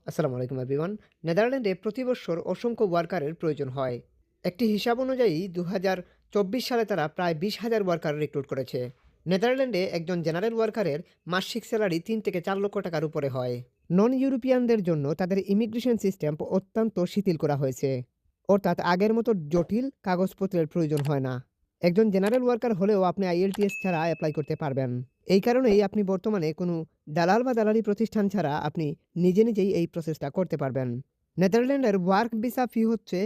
আসসালামু আলাইকুম এভরিওয়ান। নেদারল্যান্ডে প্রতি বছর অসংখ্য ওয়ার্কারের প্রয়োজন হয়। একটি হিসাব অনুযায়ী ২০২৪ সালে তারা প্রায় ২০,০০০ ওয়ার্কার রিক্রুট করেছে। নেদারল্যান্ডে একজন জেনারেল ওয়ার্কারের মাসিক স্যালারি ৩ থেকে ৪ লক্ষ টাকার উপরে হয়। নন ইউরোপিয়ানদের জন্য তাদের ইমিগ্রেশন সিস্টেম অত্যন্ত শিথিল করা হয়েছে। অর্থাৎ আগের মতো জটিল কাগজপত্রের প্রয়োজন হয় না। একজন জেনারেল ওয়ার্কার হলেও আপনি আইএলটিএস ছাড়া অ্যাপ্লাই করতে পারবেন। এই কারণেই আপনি বর্তমানে কোনো দালাল বা দালালি প্রতিষ্ঠান ছাড়া আপনি নিজে নিজেই এই প্রসেসটা করতে পারবেন। নেদারল্যান্ডের ওয়ার্ক ভিসা ফি হচ্ছে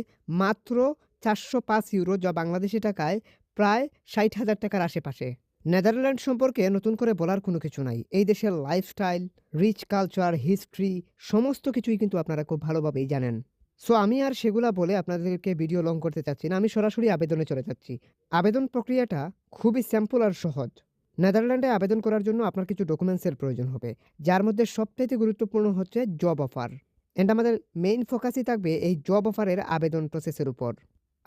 মাত্র ৪০৫ ইউরো, যা বাংলাদেশি টাকায় প্রায় ৬০,০০০ টাকার আশেপাশে। নেদারল্যান্ড সম্পর্কে নতুন করে বলার কোনো কিছু নাই। এই দেশের লাইফস্টাইল, রিচ কালচার, হিস্ট্রি সমস্ত কিছুই কিন্তু আপনারা খুব ভালোভাবেই জানেন। সো আমি আর সেগুলা বলে আপনাদেরকে ভিডিও লং করতে চাচ্ছি না। আমি সরাসরি আবেদনে চলে যাচ্ছি। আবেদন প্রক্রিয়াটা খুবই সিম্পল আর সহজ। নেদারল্যান্ডে আবেদন করার জন্য আপনার কিছু ডকুমেন্টসের প্রয়োজন হবে। যার মধ্যে সবচাইতে গুরুত্বপূর্ণ হচ্ছে জব অফার। অ্যান্ড আমাদের মেইন ফোকাসই থাকবে এই জব অফারের আবেদন প্রসেসের উপর।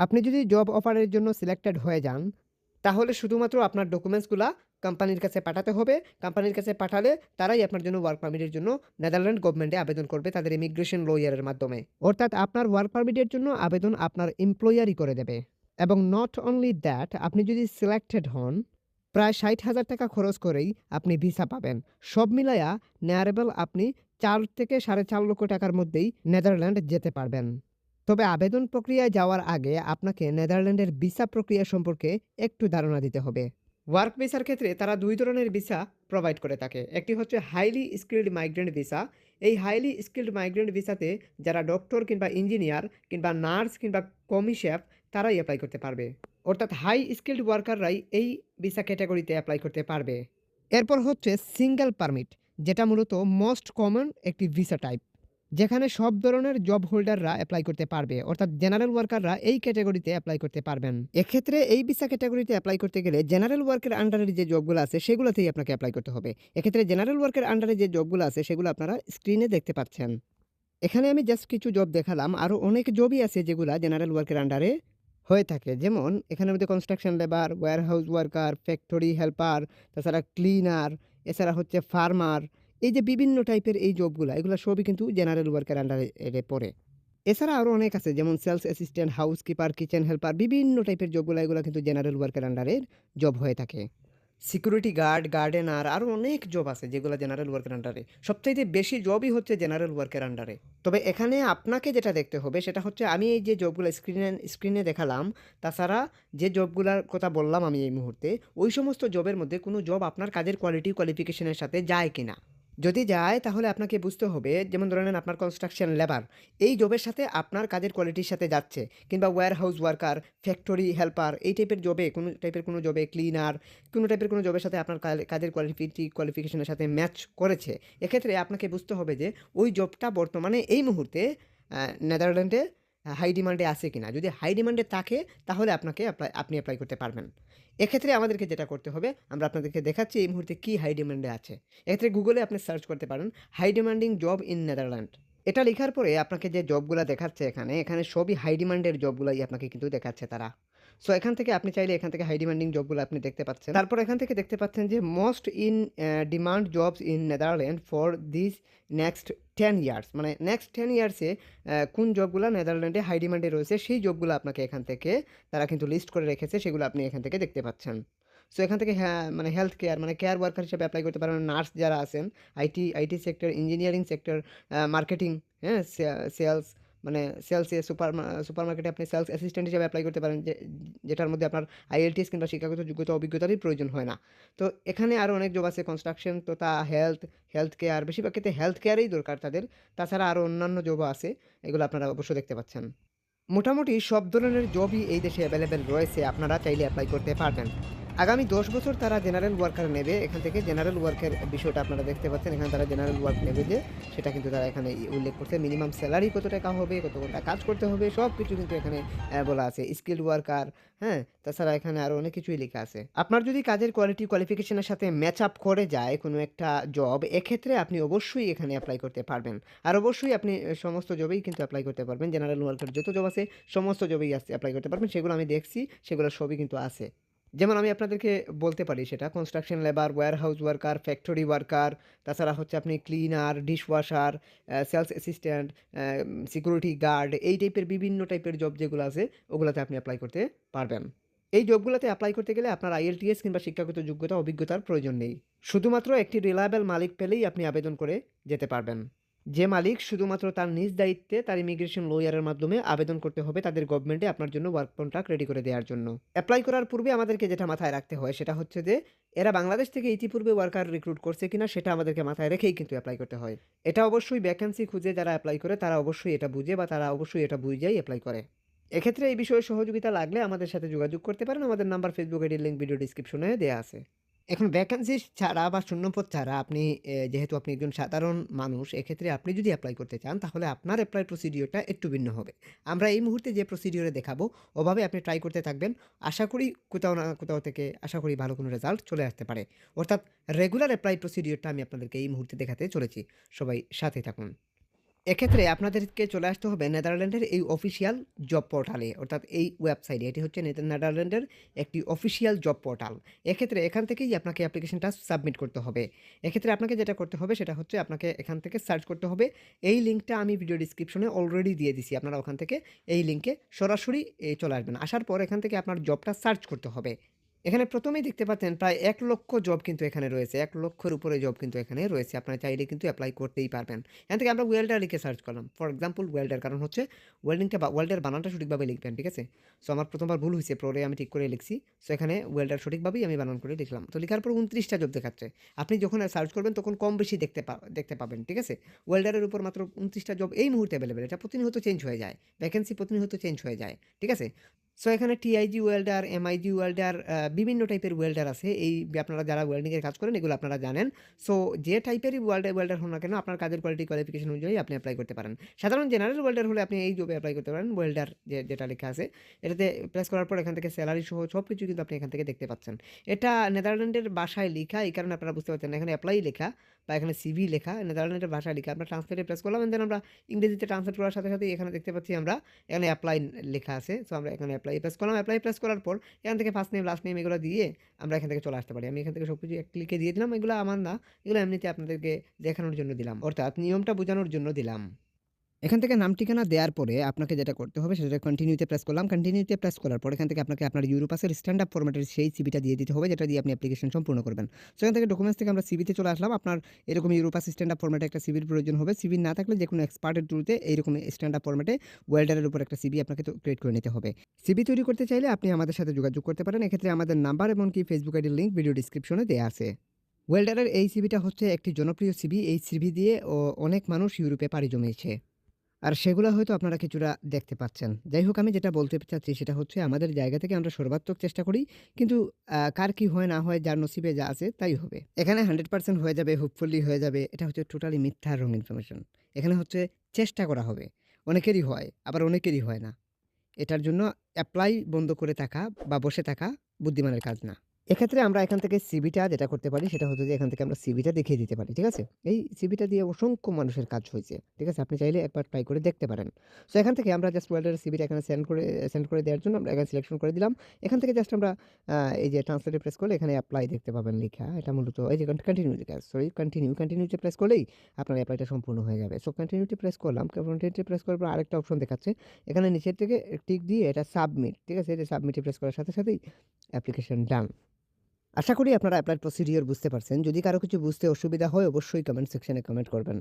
আপনি যদি জব অফারের জন্য সিলেক্টেড হয়ে যান, তাহলে শুধুমাত্র আপনার ডকুমেন্টসগুলা কোম্পানির কাছে পাঠাতে হবে। কোম্পানির কাছে পাঠালে তারাই আপনার জন্য ওয়ার্ক পারমিটের জন্য নেদারল্যান্ড গভর্নমেন্টে আবেদন করবে তাদের ইমিগ্রেশন লয়ারের মাধ্যমে। অর্থাৎ আপনার ওয়ার্ক পারমিটের জন্য আবেদন আপনার এমপ্লয়ারই করে দেবে। এবং নট অনলি দ্যাট, আপনি যদি সিলেক্টেড হন, প্রায় ৬০,০০০ টাকা খরচ করেই আপনি ভিসা পাবেন। সব মিলায়া নেয়ারেবল আপনি ৪ থেকে ৪.৫ লক্ষ টাকার মধ্যেই নেদারল্যান্ড যেতে পারবেন। তবে আবেদন প্রক্রিয়ায় যাওয়ার আগে আপনাকে নেদারল্যান্ডের ভিসা প্রক্রিয়া সম্পর্কে একটু ধারণা দিতে হবে। ওয়ার্ক ভিসার ক্ষেত্রে তারা ২ ধরনের ভিসা প্রোভাইড করে থাকে। একটি হচ্ছে হাইলি স্কিলড মাইগ্রেন্ট ভিসা। এই হাইলি স্কিলড মাইগ্রেন্ট ভিসাতে যারা ডক্টর কিংবা ইঞ্জিনিয়ার কিংবা নার্স কিংবা কমি-শেফ তারাই এপ্লাই করতে পারবে। অর্থাৎ হাই স্কিলড ওয়ার্কাররাই এই ভিসা ক্যাটেগরিতে এপ্লাই করতে পারবে। এরপর হচ্ছে সিঙ্গেল পারমিট, যেটা মূলত মোস্ট কমন একটি ভিসা টাইপ, যেখানে সব ধরনের জব হোল্ডাররা এপ্লাই করতে পারবে। অর্থাৎ জেনারেল ওয়ার্কাররা এই ক্যাটেগরিতে এপ্লাই করতে পারবেন। এক্ষেত্রে এই ভিসা ক্যাটেগরিতে এপ্লাই করতে গেলে জেনারেল ওয়ার্কের আন্ডারে যে জবগুলো আছে সেগুলোতেই আপনাকে এপ্লাই করতে হবে। এক্ষেত্রে জেনারেল ওয়ার্কের আন্ডারে যে জবগুলো আছে সেগুলো আপনারা স্ক্রিনে দেখতে পাচ্ছেন। এখানে আমি জাস্ট কিছু জব দেখালাম। আরও অনেক জবই আছে যেগুলা জেনারেল ওয়ার্কের আন্ডারে হয়ে থাকে। যেমন এখানের মধ্যে construction labour, warehouse worker, factory helper, তাছাড়া ক্লিনার, এছাড়া হচ্ছে ফার্মার। এই যে বিভিন্ন টাইপের এই জবগুলা, এগুলা সবই কিন্তু জেনারেল ওয়ার্কের আন্ডারে পড়ে। এছাড়া আরও অনেক আছে, যেমন sales assistant, housekeeper, kitchen helper, বিভিন্ন টাইপের জবগুলা এগুলা কিন্তু জেনারেল ওয়ার্কের আন্ডারের জব হয়ে থাকে। সিকিউরিটি গার্ড, গার্ডেনার আরও অনেক জব আছে যেগুলো জেনারেল ওয়ার্কের আন্ডারে। সবচাইতে বেশি জবই হচ্ছে জেনারেল ওয়ার্কের আন্ডারে। তবে এখানে আপনাকে যেটা দেখতে হবে সেটা হচ্ছে, আমি এই যে জবগুলো স্ক্রিনে দেখালাম, তাছাড়া যে জবগুলোর কথা বললাম আমি এই মুহূর্তে, ওই সমস্ত জবের মধ্যে কোনো জব আপনার কাজের কোয়ালিফিকেশনের সাথে যায় কিনা। যদি যায় তাহলে আপনাকে বুঝতে হবে, যেমন ধরে নেন আপনার কনস্ট্রাকশন লেবার, এই জবের সাথে আপনার কাজের কোয়ালিটির সাথে যাচ্ছে, কিংবা ওয়্যারহাউস ওয়ার্কার, ফ্যাক্টরি হেল্পার, এই টাইপের জবে কোনো জবে ক্লিনার, কোনো টাইপের কোনো জবের সাথে আপনার কাজের কোয়ালিফিকেশনের সাথে ম্যাচ করেছে। এক্ষেত্রে আপনাকে বুঝতে হবে যে ওই জবটা বর্তমানে এই মুহূর্তে নেদারল্যান্ডে হাই ডিমান্ডে আছে কিনা। যদি হাই ডিমান্ডে থাকে তাহলে আপনি অ্যাপ্লাই করতে পারবেন। এক্ষেত্রে আমাদেরকে যেটা করতে হবে, আমরা আপনাদেরকে দেখাচ্ছি এই মুহূর্তে কী হাই ডিমান্ডে আছে। এক্ষেত্রে গুগলে আপনি সার্চ করতে পারেন high demanding job in Netherland. এটা লেখার পরে আপনাকে যে জবগুলা দেখাচ্ছে এখানে সবই হাই ডিমান্ডের জবগুলাই আপনাকে কিন্তু দেখাচ্ছে তারা। সো এখান থেকে আপনি চাইলে এখান থেকে হাই ডিমান্ডিং জবগুলো আপনি দেখতে পাচ্ছেন। তারপর এখান থেকে দেখতে পাচ্ছেন যে most in demand jobs in Netherland for this next 10 years, মানে নেক্সট 10 ইয়ার্সে কোন জবগুলো নেদারল্যান্ডে হাই ডিমান্ডে রয়েছে সেই জবগুলো আপনাকে এখান থেকে তারা কিন্তু লিস্ট করে রেখেছে, সেগুলো আপনি এখান থেকে দেখতে পাচ্ছেন। সো এখান থেকে হ্যাঁ, মানে হেলথ কেয়ার, মানে কেয়ার ওয়ার্কার হিসেবে অ্যাপ্লাই করতে পারেন। নার্স যারা আছেন, IT sector, engineering sector, marketing, হ্যাঁ, সেলস, মানে সেলসে সুপারমার্কেটে আপনি সেলস অ্যাসিস্ট্যান্ট হিসেবে অ্যাপ্লাই করতে পারেন, যেটার মধ্যে আপনার আইএলটিএস কিংবা শিক্ষাগত যোগ্যতা অভিজ্ঞতারই প্রয়োজন হয় না। তো এখানে আরও অনেক জব আছে, কনস্ট্রাকশন তথা হেলথ কেয়ার, বেশিরভাগ ক্ষেত্রে হেলথ কেয়ারেই দরকার তাদের। তাছাড়া আরও অন্যান্য জবও আছে, এগুলো আপনারা অবশ্যই দেখতে পাচ্ছেন। মোটামুটি সব ধরনের জবই এই দেশে অ্যাভেলেবেল রয়েছে, আপনারা চাইলে অ্যাপ্লাই করতে পারবেন। আগামী 10 বছর তারা জেনারেল ওয়ার্কার নেবে। এখান থেকে জেনারেল ওয়ার্কের বিষয়টা আপনারা দেখতে পাচ্ছেন, এখানে তারা জেনারেল ওয়ার্ক নেবে যে সেটা কিন্তু তারা এখানে উল্লেখ করছে। মিনিমাম স্যালারি কত টাকা হবে, কত ঘন্টা কাজ করতে হবে, সব কিছু কিন্তু এখানে বলা আছে। স্কিল্ড ওয়ার্কার, হ্যাঁ, তাছাড়া এখানে আরও অনেক কিছুই লেখা আছে। আপনার যদি কাজের কোয়ালিফিকেশনের সাথে ম্যাচ আপ করে যায় কোনো একটা জব, এক্ষেত্রে আপনি অবশ্যই এখানে অ্যাপ্লাই করতে পারবেন। আর অবশ্যই আপনি সমস্ত জবেই কিন্তু অ্যাপ্লাই করতে পারবেন। জেনারেল ওয়ার্কার যত জব আছে সমস্ত জবেই অ্যাপ্লাই করতে পারবেন, সেগুলো আমি দেখছি, সেগুলো সবই কিন্তু আছে। যেমন আমি আপনাদেরকে বলতে পারি সেটা construction labour, warehouse worker, factory worker, তাছাড়া হচ্ছে আপনি cleaner, dishwasher, sales assistant, security guard এই টাইপের বিভিন্ন টাইপের জব যেগুলো আছে ওগুলাতে আপনি এপ্লাই করতে পারবেন। এই জবগুলাতে এপ্লাই করতে গেলে আপনার IELTS কিংবা শিক্ষাগত যোগ্যতা, অভিজ্ঞতার প্রয়োজন নেই। শুধুমাত্র একটি রিলায়েবল মালিক পেলেই আপনি আবেদন করে যেতে পারবেন। যে মালিক শুধুমাত্র তার নিজ দায়িত্বে তার ইমিগ্রেশন লয়ারের মাধ্যমে আবেদন করতে হবে তাদের গভর্নমেন্টে আপনার জন্য ওয়ার্ক কন্ট্রাক্ট রেডি করে দেওয়ার জন্য। এপ্লাই করার পূর্বে আমাদেরকে যেটা মাথায় রাখতে হয় সেটা হচ্ছে যে এরা বাংলাদেশ থেকে ইতিপূর্বে ওয়ার্কার রিক্রুট করছে কিনা সেটা আমাদেরকে মাথায় রেখেই কিন্তু এপ্লাই করতে হয়। এটা অবশ্যই ভ্যাকেন্সি খুঁজে যারা এপ্লাই করে তারা অবশ্যই এটা বুঝে বা তারা অবশ্যই এটা বুঝেই এপ্লাই করে। এক্ষেত্রে এই বিষয়ে সহযোগিতা লাগলে আমাদের সাথে যোগাযোগ করতে পারেন। আমাদের নাম্বার, ফেসবুক আইডির লিঙ্ক ভিডিও ডিসক্রিপশনে দেয়া আছে। এখন ভ্যাকেন্সি ছাড়া বা শূন্যপদ ছাড়া আপনি যেহেতু আপনি একজন সাধারণ মানুষ, এক্ষেত্রে আপনি যদি এপ্লাই করতে চান তাহলে আপনার এপ্লাই প্রসিডিওরটা একটু ভিন্ন হবে। আমরা এই মুহূর্তে যে প্রসিডিওরে দেখাবো ওভাবে আপনি ট্রাই করতে থাকবেন। আশা করি কোথাও না কোথাও থেকে আশা করি ভালো কোনো রেজাল্ট চলে আসতে পারে। অর্থাৎ রেগুলার এপ্লাই প্রসিডিওরটা আমি আপনাদেরকে এই মুহূর্তে দেখাতে চলেছি। সবাই সাথে থাকুন। এক্ষেত্রে আপনাদেরকে চলে আসতে হবে নেদারল্যান্ডের এই অফিসিয়াল জব পোর্টালে, অর্থাৎ এই ওয়েবসাইটে। এটি হচ্ছে নেদারল্যান্ডের একটি অফিসিয়াল জব পোর্টাল। এক্ষেত্রে এখান থেকেই আপনাকে অ্যাপ্লিকেশনটা সাবমিট করতে হবে। এক্ষেত্রে আপনাকে যেটা করতে হবে সেটা হচ্ছে আপনাকে এখান থেকে সার্চ করতে হবে। এই লিঙ্কটা আমি ভিডিও ডিসক্রিপশনে অলরেডি দিয়ে দিছি। আপনারা ওখান থেকে এই লিঙ্কে সরাসরি চলে আসবেন। আসার পর এখান থেকে আপনার জবটা সার্চ করতে হবে। এখানে প্রথমেই দেখতে পাচ্ছেন প্রায় ১,০০,০০০ জব কিন্তু এখানে রয়েছে। ১,০০,০০০ উপরে জব কিন্তু এখানে রয়েছে। আপনারা চাইলে কিন্তু এপ্লাই করতেই পারবেন। এখান থেকে আমরা ওয়েল্ডার লিখে সার্চ করলাম। ফর এক্সাম্পল ওয়েল্ডার, কারণ হচ্ছে ওয়েল্ডের বানানটা সঠিকভাবে লিখবেন, ঠিক আছে? সো আমার প্রথমবার ভুল হইছে, পরে আমি ঠিক করে লিখছি। সো এখানে ওয়েল্ডার সঠিকভাবেই আমি বানান করে লিখলাম। তো লিখার পর ২৯টা জব দেখাচ্ছে। আপনি যখন সার্চ করবেন তখন কম বেশি দেখতে পাবেন, ঠিক আছে? ওয়েল্ডারের উপর মাত্র ২৯টা জব এই মুহূর্তে এভেলেবেল। এটা প্রতিনিয়ত চেঞ্জ হয়ে যায়। ভ্যাকেন্সি প্রতিনিয়ত চেঞ্জ হয়ে যায়, ঠিক আছে? সো এখানে TIG ওয়েল্ডার, MIG ওয়েল্ডার, বিভিন্ন টাইপের ওয়েল্ডার আছে। এই আপনারা যারা ওয়েল্ডিংয়ের কাজ করেন এগুলো আপনারা জানেন। সো যে টাইপেরই ওয়েল্ডার হন না কেন আপনার কাজের কোয়ালিটি কোয়ালিফিকেশন অনুযায়ী আপনি এপ্লাই করতে পারেন। সাধারণ জেনারেল ওয়েল্ডার হলে আপনি এই জবে এপ্লাই করতে পারেন। ওয়েল্ডার যেটা লেখা আছে এটাতে প্রেস করার পর এখান থেকে স্যালারি সহ সব কিছু কিন্তু আপনি এখান থেকে দেখতে পাচ্ছেন। এটা নেদারল্যান্ডের ভাষায় লিখা, এই কারণে আপনারা বুঝতে পারছেন না এখানে এপ্লাই লেখা বা এখানে সিভি লেখা নেদারল্যান্ডের ভাষায় লিখা। আমরা ট্রান্সলেটে প্রেস করলাম দেন আমরা ইংরেজিতে ট্রান্সলেট করার সাথে সাথে এখানে দেখতে পাচ্ছি আমরা এখানে অ্যাপ্লাই লেখা আছে। সো আমরা এখানে অ্যাপ্লাই প্রেস করলাম। অ্যাপ্লাই প্রেস করার পর এখান থেকে ফার্স্ট নেম, লাস্ট নেম এগুলো দিয়ে আমরা এখান থেকে চলে আসতে পারি। আমি এখান থেকে সবকিছু এক ক্লিকে দিয়ে দিলাম। এগুলো আমার না, এগুলো এমনিতে আপনাদেরকে দেখানোর জন্য দিলাম। অর্থাৎ নিয়মটা বোঝানোর জন্য দিলাম। এখান থেকে নাম ঠিকানা দেওয়ার পরে আপনাকে যেটা করতে হবে সেটা কন্টিনিউতে প্রেস করলাম। কন্টিনিউতে প্রেস করার পর এখান থেকে আপনাকে আপনার ইউরোপাসের স্ট্যান্ড আপ ফরম্যাটের সেই সিভিটা দিয়ে দিতে হবে যেটা দিয়ে আপনি অ্যাপ্লিকেশন সম্পূর্ণ করবেন। সো এখান থেকে ডকুমেন্টস থেকে আমরা সিভিতে চলে আসলাম। আপনার এরকম ইউরোপাস স্ট্যান্ড আপ ফরম্যাটে একটা সিভির প্রয়োজন হবে। সিভি না থাকলে যেকোনো এক্সপার্টের থ্রুতে এইরকম স্ট্যান্ড আপ ফরম্যাটে ওয়েল্ডারের উপর একটা সিভি আপনাকে তো ক্রিয়েট করে নিতে হবে। সিভি তৈরি করতে চাইলে আপনি আমাদের সাথে যোগাযোগ করতে পারেন। এক্ষেত্রে আমাদের নাম্বার এমনকি ফেসবুক আইডির লিঙ্ক ভিডিও ডিসক্রিপশনে দেওয়া আছে। ওয়েল্ডারের এই সিভিটা হচ্ছে একটি জনপ্রিয় সিভি। এই সিভি দিয়ে অনেক মানুষ ইউরোপে পাড়ি জমিয়েছে। আর সেগুলা হয়তো আপনারা কিছুটা দেখতে পাচ্ছেন। যাই হোক, আমি যেটা বলতে চাচ্ছি সেটা হচ্ছে আমাদের জায়গা থেকে আমরা সর্বাত্মক চেষ্টা করি। কিন্তু কার কি হয় না হয় যার নসিবে যা আছে তাই হবে। এখানে 100% হয়ে যাবে, হোপফুলি হয়ে যাবে। এটা হচ্ছে টোটালি মিথ্যা রং ইনফরমেশন। এখানে হচ্ছে চেষ্টা করা হবে। অনেকেরই হয়, আবার অনেকেরই হয় না। এটার জন্য এপ্লাই বন্ধ করে থাকা বা বসে থাকা বুদ্ধিমানের কাজ না। এক্ষেত্রে আমরা এখান থেকে সিভিটা যেটা করতে পারি সেটা হচ্ছে যে এখান থেকে আমরা সিভিটা দেখিয়ে দিতে পারি। ঠিক আছে? এই সিভিটা দিয়ে অসংখ্য মানুষের কাজ হয়েছে। ঠিক আছে? আপনি চাইলে একবার ট্রাই করে দেখতে পারেন। সো এখান থেকে আমরা জাস্ট ওয়েল্ডারের সিভিটা এখানে সেন্ড করে দেওয়ার জন্য আমরা এখানে সিলেকশন করে দিলাম। এখান থেকে জাস্ট আমরা এই যে ট্রান্সলেটে প্রেস করলে এখানে এপ্লাই দেখতে পাবেন লেখা। এটা মূলত এই যে কন্টিনিউ লেখা, সরি কন্টিনিউতে প্রেস করলেই আপনার এপ্লাইটা সম্পূর্ণ হয়ে যাবে। সো কন্টিনিউতে প্রেস করলাম। কন্টিনিউতে প্রেস করার পর আরেকটা অপশন দেখাচ্ছে। এখানে নিচের থেকে টিক দিয়ে এটা সাবমিট। ঠিক আছে? এটা সাবমিটে প্রেস করার সাথে সাথেই অ্যাপ্লিকেশন ডান। আশা করি আপনারা এপ্লাই প্রসিডিওর বুঝতে পারছেন। যদি কারো কিছু বুঝতে অসুবিধা হয় অবশ্যই কমেন্ট সেকশনে কমেন্ট করবেন।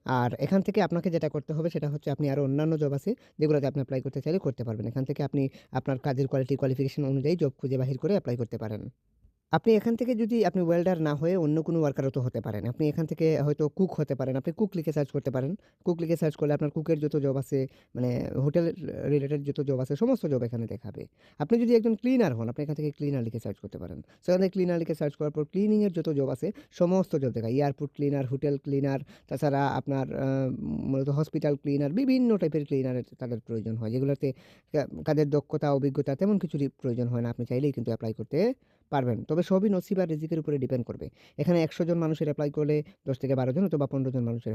আর এখান থেকে আপনাকে যেটা করতে হবে সেটা হচ্ছে আপনি আরও অন্যান্য জব আছে যেগুলোতে আপনি এপ্লাই করতে চাইলে করতে পারবেন। এখান থেকে আপনি আপনার কাজের কোয়ালিফিকেশন অনুযায়ী জব খুঁজে বাহির করে এপ্লাই করতে পারেন। আপনি এখান থেকে যদি আপনি ওয়েল্ডার না হয়ে অন্য কোনো ওয়ার্কারও তো হতে পারেন। আপনি এখান থেকে হয়তো কুক হতে পারেন। আপনি কুক লিখে সার্চ করতে পারেন। কুক লিখে সার্চ করলে আপনার কুকের যত জব আছে, মানে হোটেল রিলেটেড যত জব আছে সমস্ত জব এখানে দেখাবে। আপনি যদি একজন ক্লিনার হন, আপনি এখান থেকে ক্লিনার লিখে সার্চ করতে পারেন। সো এখান থেকে ক্লিনার লিখে সার্চ করার পর ক্লিনিংয়ের যত জব আছে সমস্ত জব দেখায়। এয়ারপোর্ট ক্লিনার, হোটেল ক্লিনার, তাছাড়া আপনার মূলত হসপিটাল ক্লিনার, বিভিন্ন টাইপের ক্লিনারের তাদের প্রয়োজন হয়। যেগুলোতে কাজের দক্ষতা, অভিজ্ঞতা তেমন কিছুরই প্রয়োজন হয় না। আপনি চাইলেই কিন্তু এপ্লাই করতে পারবেন। তবে সবই নসিব আর রিজিকের উপরে ডিপেন্ড করবে। এখানে ১০০ জন মানুষের এপ্লাই করলে ১০ থেকে ১২ জন অথবা ১৫ জন মানুষের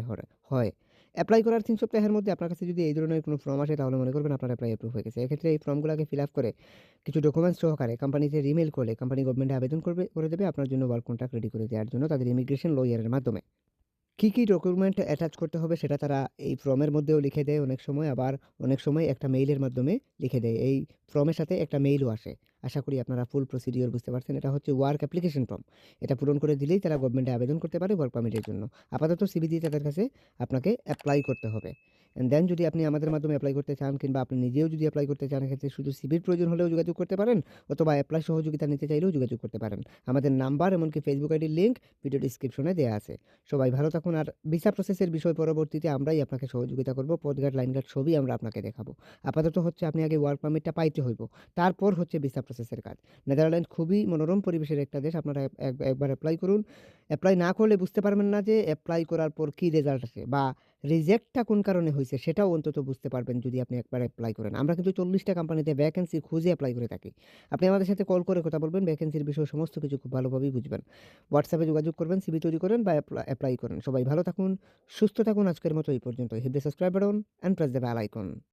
হয়। এপ্লাই করার ৩ সপ্তাহের মধ্যে আপনার কাছে যদি এই ধরনের কোনো ফর্ম আসে তাহলে মনে করবেন আপনার এপ্লাই এপ্রুভ হয়ে গেছে। এক্ষেত্রে এই ফর্মগুলাকে ফিল আপ করে কিছু ডকুমেন্টস সহকারে কোম্পানিতে রিমেইল করলে কোম্পানি গভর্নমেন্টে আবেদন করে দেবে আপনার জন্য ওয়ার্ক কন্ট্রাক্ট রেডি করে দেওয়ার জন্য তাদের ইমিগ্রেশন লয়ারের মাধ্যমে। কি ডকুমেন্ট অ্যাটাচ করতে হবে সেটা তারা এই ফর্মের মধ্যেও লিখে দেয় অনেক সময়, আবার অনেক সময় একটা মেইলের মাধ্যমে লিখে দেয়। এই ফর্মের সাথে একটা মেইলও আসে। আশা করি আপনারা ফুল প্রসিডিওর বুঝতে পারছেন। এটা হচ্ছে ওয়ার্ক অ্যাপ্লিকেশন ফর্ম। এটা পূরণ করে দিলেই তারা গভর্নমেন্টে আবেদন করতে পারে ওয়ার্ক পারমিটের জন্য। আপাতত সিভি দিয়ে তাদের কাছে আপনাকে এপ্লাই করতে হবে। অ্যান্ড দেন যদি আপনি আমাদের মাধ্যমে এপ্লাই করতে চান কিংবা আপনি নিজেও যদি এপ্লাই করতে চান, এক্ষেত্রে শুধু সিভির প্রয়োজন হলেও যোগাযোগ করতে পারেন অথবা এপ্লাই সহযোগিতা নিতে চাইলেও যোগাযোগ করতে পারেন। আমাদের নাম্বার এমনকি ফেসবুক আইডির লিঙ্ক ভিডিও ডেসক্রিপশনে দেয়া আছে। সবাই ভালো থাকুন। আর ভিসা প্রসেসের বিষয় পরবর্তীতে আমরাই আপনাকে সহযোগিতা করব। পথঘাট, লাইনঘাট সবই আমরা আপনাকে দেখাবো। আপাতত হচ্ছে আপনি আগে ওয়ার্ক পারমিটটা পাইতে হইব। তারপর হচ্ছে ভিসা প্রসেসের কাজ। নেদারল্যান্ড খুবই মনোরম পরিবেশের একটা দেশ। আপনারা একবার এপ্লাই করুন। এপ্লাই না করলে বুঝতে পারবেন না যে এপ্লাই করার পর কি রেজাল্ট আসে বা রিজেক্টটা কোন কারণে হইছে সেটাও অন্তত বুঝতে পারবেন যদি আপনি একবার এপ্লাই করেন। আমরা কিন্তু ৪০ টা কোম্পানিতে ভ্যাকেন্সি খুঁজে এপ্লাই করে থাকি। আপনি আমাদের সাথে কল করে কথা বলবেন, ভ্যাকেন্সির বিষয়ে সমস্ত কিছু খুব ভালোভাবেই বুঝবেন। হোয়াটসঅ্যাপে যোগাযোগ করবেন, সিভি তৈরি করেন বা এপ্লাই করেন। সবাই ভালো থাকুন, সুস্থ থাকুন। আজকের মতো এই পর্যন্তই। Hit the subscribe button and press the bell icon.